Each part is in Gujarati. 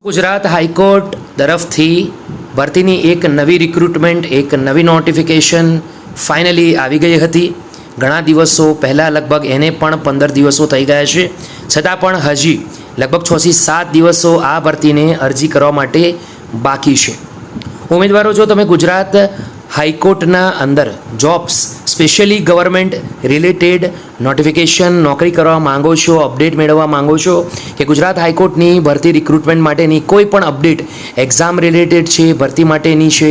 ગુજરાત હાઈકોર્ટ તરફથી ભરતીની એક નવી રિક્રુટમેન્ટ એક નવી નોટિફિકેશન ફાઇનલી આવી ગઈ હતી. ઘણા દિવસો પહેલાં લગભગ એને પણ 15 દિવસો થઈ ગયા છે, છતાં પણ હજી લગભગ 6 થી 7 દિવસો આ ભરતીને અરજી કરવા માટે બાકી છે. ઉમેદવારો, જો તમે ગુજરાત હાઈકોર્ટના અંદર jobs specially government related notification નોકરી કરવા માંગો છો, અપડેટ મેળવવા માંગો છો કે ગુજરાત હાઈકોર્ટની ભરતી રિક્રુટમેન્ટ માટેની કોઈ પણ અપડેટ એક્ઝામ રિલેટેડ છે, ભરતી માટેની છે,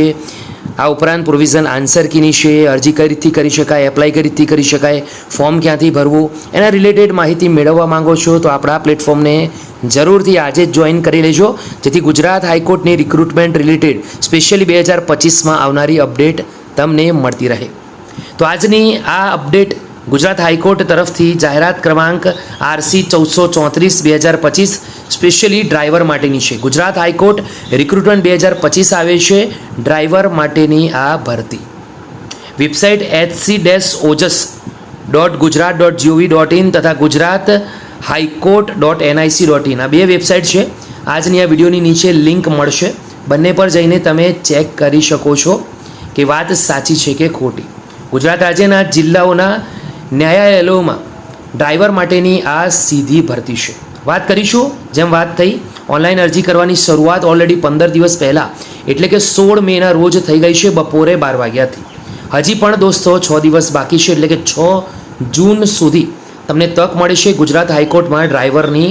આ ઉપરાંત પ્રોવિઝન આન્સર કીની છે, અરજી કઈ રીતથી કરી શકાય, એપ્લાય કઈ રીતથી કરી શકાય, ફોર્મ ક્યાંથી ભરવું, એના રિલેટેડ માહિતી મેળવવા માંગો છો તો આપણા પ્લેટફોર્મને જરૂરથી આજે જ જોઈન કરી લેજો, જેથી ગુજરાત હાઈકોર્ટની રિક્રુટમેન્ટ રિલેટેડ સ્પેશિયલી 2025માં આવનારી અપડેટ તમને મળતી રહે. તો આજની આ અપડેટ ગુજરાત હાઈકોર્ટ તરફથી જાહેરાત ક્રમાંક RC 1434/2025 સ્પેશિયલી ડ્રાઈવર માટેની છે. ગુજરાત હાઈકોર્ટ રિક્રુટમેન્ટ 2025 આવે છે ડ્રાઈવર માટેની આ ભરતી. વેબસાઇટ hc-ojas.gujarat.gov.in તથા ગુજરાત highcourt.nic.in આ બે વેબસાઇટ છે. આજની આ વિડીયોની નીચે લિંક મળશે, બંને પર જઈને તમે ચેક કરી શકો છો કે વાત સાચી છે કે ખોટી. ગુજરાત રાજ્યના જિલ્લાઓના ન્યાયાલયોમાં ડ્રાઈવર માટેની આ સીધી ભરતી છે. વાત કરીશું, જેમ વાત થઈ, ઓનલાઈન અરજી કરવાની શરૂઆત ઓલરેડી 15 દિવસ પહેલાં એટલે કે 16 મેના રોજ થઈ ગઈ છે બપોરે 12 વાગ્યાથી. હજી પણ દોસ્તો 6 દિવસ બાકી છે, એટલે કે 6 જૂન સુધી તમને તક મળે છે ગુજરાત હાઈકોર્ટમાં ડ્રાઈવરની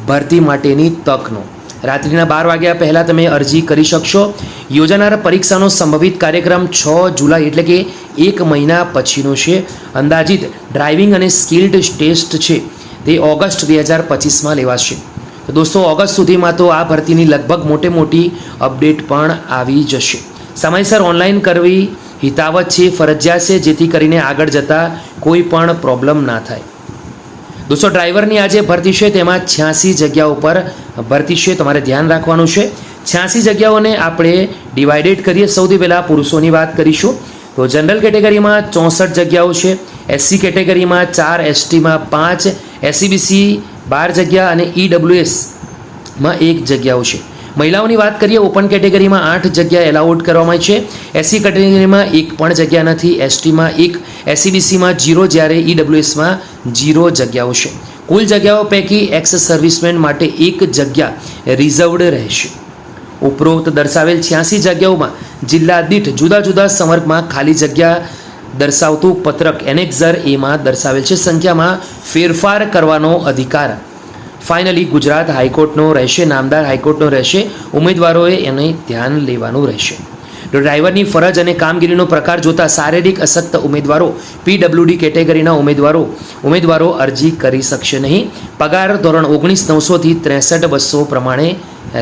ભરતી માટેની તકનો. રાત્રિના 12 વાગ્યા પહેલાં તમે અરજી કરી શકશો. યોજાનાર પરીક્ષાનો સંભવિત કાર્યક્રમ 6 જુલાઈ એટલે કે 1 મહિના પછીનો છે. અંદાજિત ડ્રાઇવિંગ અને સ્કિલ્ડ ટેસ્ટ છે તે ઓગસ્ટ 2025માં લેવાશે. તો દોસ્તો ઓગસ્ટ સુધીમાં તો આ ભરતીની લગભગ મોટી અપડેટ પણ આવી જશે. સમયસર ઓનલાઈન કરવી હિતાવત છે, ફરજિયાત છે, જેથી કરીને આગળ જતાં કોઈ પણ પ્રોબ્લેમ ના થાય. દોસ્તો ડ્રાઈવરની આ જે ભરતી છે તેમાં 86 જગ્યાઓ પર ભરતી છે, તમારે ધ્યાન રાખવાનું છે. 86 જગ્યાઓને આપણે ડિવાઇડેડ કરીએ. સૌથી પહેલાં પુરુષોની વાત કરીશું તો જનરલ કેટેગરીમાં 64 જગ્યાઓ છે, SC કેટેગરીમાં 4, STમાં 5, SCBC 12 જગ્યા અને EWSમાં 1 જગ્યાઓ છે. મહિલાઓની વાત કરીએ, ઓપન કેટેગરીમાં 8 જગ્યા એલાઉટ કરવામાં આવી છે, SC કેટેગરીમાં 1 પણ જગ્યા નથી, STમાં 1, SCBCમાં 0, જ્યારે EWSમાં 0 જગ્યાઓ છે. કુલ જગ્યાઓ પૈકી એક્સ સર્વિસમેન માટે 1 જગ્યા રિઝર્વડ રહેશે. ઉપરોક્ત દર્શાવેલ 86 જગ્યાઓમાં જિલ્લા દીઠ જુદા જુદા સંવર્ગમાં ખાલી જગ્યા દર્શાવતું પત્રક એનેક્ઝર એમાં દર્શાવેલ છે. સંખ્યામાં ફેરફાર કરવાનો અધિકાર ફાઇનલી ગુજરાત હાઈકોર્ટનો રહેશે, નામદાર હાઈકોર્ટનો રહેશે. ઉમેદવારોએ એને ધ્યાન લેવાનું રહેશે. તો ડ્રાઈવરની ફરજ અને કામગીરીનો પ્રકાર જોતા શારીરિક અશક્ત ઉમેદવારો, PWD કેટેગરીના ઉમેદવારો અરજી કરી શકશે નહીં. પગાર ધોરણ 19,900 થી 63,200 પ્રમાણે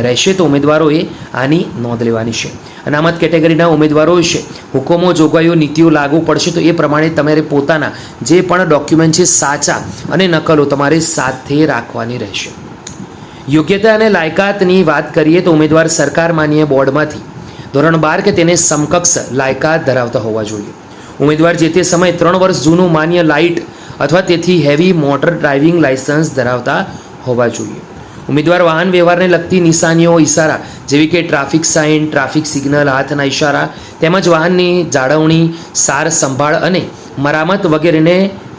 રહેશે. તો ઉમેદવારોએ આની નોંધ લેવાની છે. અનામત કેટેગરીના ઉમેદવારો છે, હુકમો, જોગવાઈઓ, નીતિઓ લાગુ પડશે તો એ પ્રમાણે તમારે પોતાના જે પણ ડોક્યુમેન્ટ છે સાચા અને નકલો તમારે સાથે રાખવાની રહેશે. યોગ્યતા અને લાયકાતની વાત કરીએ તો ઉમેદવાર સરકાર માન્ય બોર્ડમાંથી ધોરણ 12 કે તેને સમકક્ષ લાયકાત ધરાવતા હોવા જોઈએ. ઉમેદવાર જે તે સમયે 3 વર્ષ જૂનું માન્ય લાઇટ અથવા તેથી હેવી મોટર ડ્રાઇવિંગ લાયસન્સ ધરાવતા હોવા જોઈએ. ઉમેદવાર વાહન વ્યવહારને લગતી નિશાનીઓ, ઇશારા જેવી કે ટ્રાફિક સાઇન, ટ્રાફિક સિગ્નલ, હાથના ઇશારા તેમજ વાહનની જાળવણી, સાર સંભાળ અને મરામત વગેરેને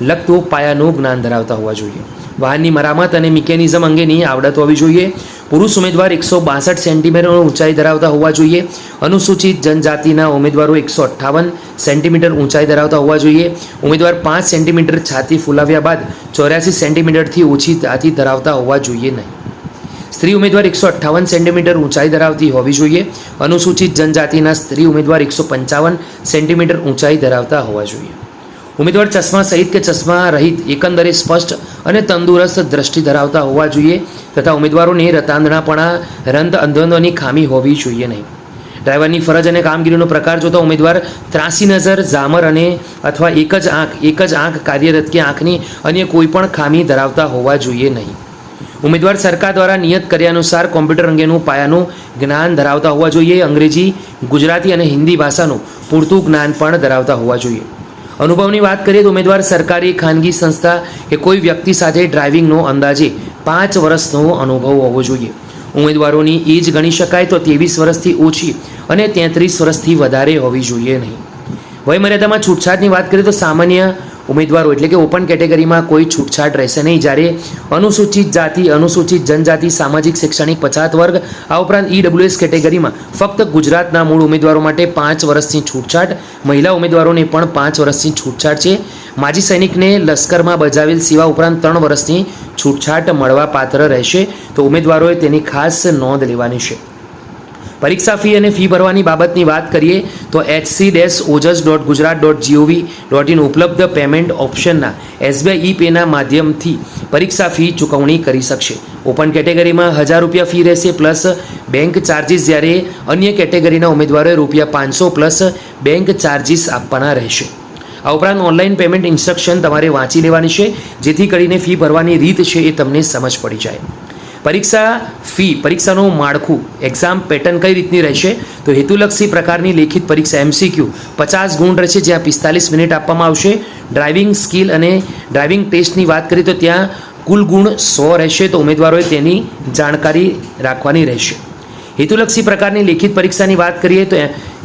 લગતું પાયાનું જ્ઞાન ધરાવતા હોવા જોઈએ. વાહનની મરામત અને મિકેનિઝમ અંગેની આવડત હોવી જોઈએ. પુરુષ ઉમેદવાર 162 સેન્ટીમીટર ઊંચાઈ ધરાવતા હોવા જોઈએ. અનુસૂચિત જનજાતિના ઉમેદવારો 158 સેન્ટીમીટર ઊંચાઈ ધરાવતા હોવા જોઈએ. ઉમેદવાર 5 સેન્ટીમીટર છાતી ફૂલાવ્યા બાદ 84 સેન્ટીમીટરથી ઓછી છાતી ધરાવતા હોવા જોઈએ નહીં. સ્ત્રી ઉમેદવાર 158 સેન્ટીમીટર ઊંચાઈ ધરાવતી હોવી જોઈએ. અનુસૂચિત જનજાતિના સ્ત્રી ઉમેદવાર 155 સેન્ટીમીટર ઊંચાઈ ધરાવતા હોવા જોઈએ. ઉમેદવાર ચશ્મા સહિત કે ચશ્મા રહિત એકંદરે સ્પષ્ટ અને તંદુરસ્ત દ્રષ્ટિ ધરાવતા હોવા જોઈએ તથા ઉમેદવારોને રંધ અંધોની ખામી હોવી જોઈએ નહીં. ડ્રાઈવરની ફરજ અને કામગીરીનો પ્રકાર જોતા ઉમેદવાર ત્રાસી નજર, ઝામર અને અથવા એક જ આંખ કાર્યરત કે આંખની અન્ય કોઈ પણ ખામી ધરાવતા હોવા જોઈએ નહીં. ઉમેદવાર સરકાર દ્વારા નિયત કર્યા અનુસાર કોમ્પ્યુટર અંગેનું પાયાનું જ્ઞાન ધરાવતા હોવા જોઈએ. અંગ્રેજી, ગુજરાતી અને હિન્દી ભાષાનું પૂરતું જ્ઞાન પણ ધરાવતા હોવા જોઈએ. અનુભવની વાત કરીએ તો ઉમેદવાર સરકારી, ખાનગી સંસ્થા કે કોઈ વ્યક્તિ સાથે ડ્રાઇવિંગનો અંદાજે 5 વર્ષનો અનુભવ હોવો જોઈએ. ઉમેદવારોની એજ ગણી શકાય તો 23 વર્ષથી ઓછી અને 33 વર્ષથી વધારે હોવી જોઈએ નહીં. વયમર્યાદામાં છૂટછાટની વાત કરીએ તો સામાન્ય ઉમેદવારો એટલે કે ઓપન કેટેગરીમાં કોઈ છૂટછાટ રહેશે નહીં, જ્યારે અનુસૂચિત જાતિ, અનુસૂચિત જનજાતિ, સામાજિક શૈક્ષણિક પછાત વર્ગ, આ ઉપરાંત EWS કેટેગરીમાં ફક્ત ગુજરાતના મૂળ ઉમેદવારો માટે 5 વર્ષની છૂટછાટ, મહિલા ઉમેદવારોને પણ 5 વર્ષની છૂટછાટ છે. માજી સૈનિકને લશ્કરમાં બજાવેલ સેવા ઉપરાંત 3 વર્ષની છૂટછાટ મળવા પાત્ર રહેશે, તો ઉમેદવારોએ તેની ખાસ નોંધ લેવાની છે. પરીક્ષા ફી અને ફી ભરવાની બાબતની વાત કરીએ તો hc-ojas.gujarat.gov.in ઉપલબ્ધ પેમેન્ટ ઓપ્શનના SBI e-પેના માધ્યમથી પરીક્ષા ફી ચૂકવણી કરી શકશે. ઓપન કેટેગરીમાં 1000 રૂપિયા ફી રહેશે પ્લસ બેંક ચાર્જિસ, જ્યારે અન્ય કેટેગરીના ઉમેદવારોએ ₹500 પ્લસ બેંક ચાર્જિસ આપવાના રહેશે. આ ઉપરાંત ઓનલાઈન પેમેન્ટ ઇન્સ્ટ્રક્શન તમારે વાંચી લેવાની છે, જેથી કરીને ફી ભરવાની રીત છે એ તમને સમજ પડી જાય. પરીક્ષા ફી, પરીક્ષાનું માળખું, એક્ઝામ પેટર્ન કઈ રીતની રહેશે તો હેતુલક્ષી પ્રકારની લેખિત પરીક્ષા MCQ 50 ગુણ રહેશે, જ્યાં 45 મિનિટ આપવામાં આવશે. ડ્રાઇવિંગ સ્કિલ અને ડ્રાઇવિંગ ટેસ્ટની વાત કરીએ તો ત્યાં કુલ ગુણ 100 રહેશે, તો ઉમેદવારોએ તેની જાણકારી રાખવાની રહેશે. હેતુલક્ષી પ્રકારની લેખિત પરીક્ષાની વાત કરીએ તો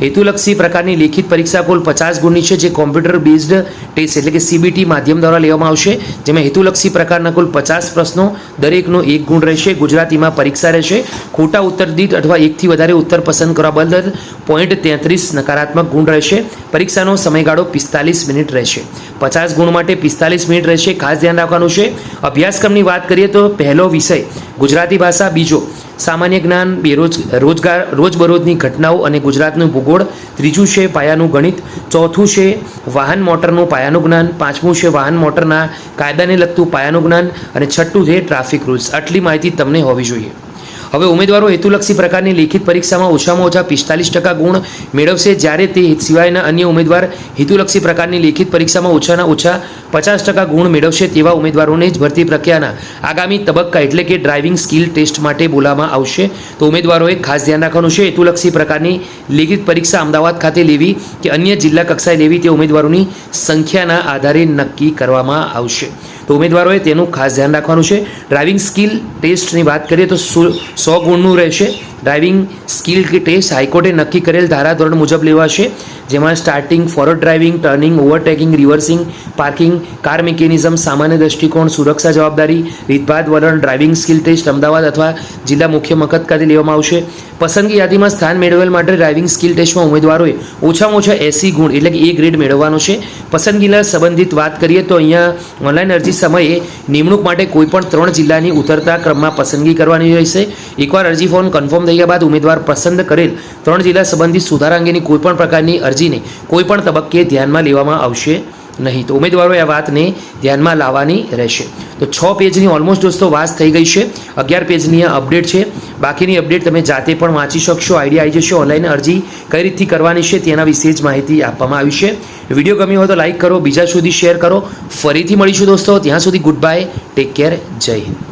હેતુલક્ષી પ્રકારની લેખિત પરીક્ષા કુલ 50 ગુણની છે, જે કોમ્પ્યુટર બેઝડ ટેસ્ટ એટલે કે CBT માધ્યમ દ્વારા લેવામાં આવશે, જેમાં હેતુલક્ષી પ્રકારના કુલ 50 પ્રશ્નો, દરેકનો 1 ગુણ રહેશે. ગુજરાતીમાં પરીક્ષા રહેશે. ખોટા ઉત્તર દીઠ અથવા એકથી વધારે ઉત્તર પસંદ કરવા બદલ 0.33 નકારાત્મક ગુણ રહેશે. પરીક્ષાનો સમયગાળો 45 મિનિટ રહેશે. 50 ગુણ માટે 45 મિનિટ રહેશે, ખાસ ધ્યાન રાખવાનું છે. અભ્યાસક્રમની વાત કરીએ તો પહેલો વિષય ગુજરાતી ભાષા, બીજો સામાન્ય જ્ઞાન, રોજબરોજની ઘટનાઓ અને ગુજરાતનું ભૂગોળ, ત્રીજું છે પાયાનું ગણિત, ચોથું છે વાહન મોટરનું પાયાનું જ્ઞાન, પાંચમું છે વાહન મોટરના કાયદાને લગતું પાયાનું જ્ઞાન અને છઠ્ઠું છે ટ્રાફિક રૂલ્સ. આટલી માહિતી તમને હોવી જોઈએ. હવે ઉમેદવારો હેતુલક્ષી પ્રકારની લેખિત પરીક્ષામાં ઓછામાં ઓછા 45% ગુણ મેળવશે, જ્યારે તે સિવાયના અન્ય ઉમેદવાર હેતુલક્ષી પ્રકારની લેખિત પરીક્ષામાં ઓછાના ઓછા 50% ગુણ મેળવશે. તેવા ઉમેદવારોને જ ભરતી પ્રક્રિયાના આગામી તબક્કા એટલે કે ડ્રાઇવિંગ સ્કિલ ટેસ્ટ માટે બોલાવવામાં આવશે. તો ઉમેદવારોએ ખાસ ધ્યાન રાખવાનું છે. હેતુલક્ષી પ્રકારની લેખિત પરીક્ષા અમદાવાદ ખાતે લેવી કે અન્ય જિલ્લા કક્ષાએ લેવી તે ઉમેદવારોની સંખ્યાના આધારે નક્કી કરવામાં આવશે. તો ઉમેદવારોએ તેનું ખાસ ધ્યાન રાખવાનું છે. ડ્રાઇવિંગ સ્કિલ ટેસ્ટની વાત કરીએ તો 100 ગુણનું રહેશે. ડ્રાઇવિંગ સ્કિલ ટેસ્ટ હાઈકોર્ટે નક્કી કરેલ ધારાધોરણ મુજબ લેવાશે, જેમાં starting, forward driving, turning, overtaking, reversing, parking, car mechanism, સામાન્ય દૃષ્ટિકોણ, સુરક્ષા જવાબદારી, રીતભાત વલણ. ડ્રાઇવિંગ સ્કિલ ટેસ્ટ અમદાવાદ અથવા જિલ્લા મુખ્ય મથક ખાતે લેવામાં આવશે. પસંદગી યાદીમાં સ્થાન મેળવેલ માટે ડ્રાઇવિંગ સ્કિલ ટેસ્ટમાં ઉમેદવારોએ ઓછામાં ઓછા 80 ગુણ એટલે કે A ગ્રેડ મેળવવાનો છે. પસંદગીના સંબંધિત વાત કરીએ તો અહીંયા ઓનલાઈન અરજી સમયે નિમણૂક માટે કોઈપણ 3 જિલ્લાની ઉતરતા ક્રમમાં પસંદગી કરવાની રહેશે. એકવાર અરજી ફોર્મ કન્ફર્મ થઈ ગયા બાદ ઉમેદવાર પસંદ કરેલ 3 જિલ્લા સંબંધિત સુધારા અંગેની કોઈપણ પ્રકારની અરજીને કોઈપણ તબક્કે ધ્યાનમાં લેવામાં આવશે નહીં. તો ઉમેદવારોએ આ વાતને ધ્યાનમાં લાવવાની રહેશે. તો 6 પેજની ઓલમોસ્ટ દોસ્તો વાત થઈ ગઈ છે. 11 પેજની આ અપડેટ છે. બાકીની અપડેટ તમે જાતે પણ વાંચી શકશો, આઈડિયા આવી જશે. ઓનલાઈન અરજી કઈ રીતથી કરવાની છે તેના વિશે જ માહિતી આપવામાં આવી છે. વિડીયો ગમ્યો હોય તો લાઈક કરો, બીજા સુધી શેર કરો. ફરીથી મળીશું દોસ્તો. ત્યાં સુધી ગુડ બાય, ટેક કેર, જય હિન્દ.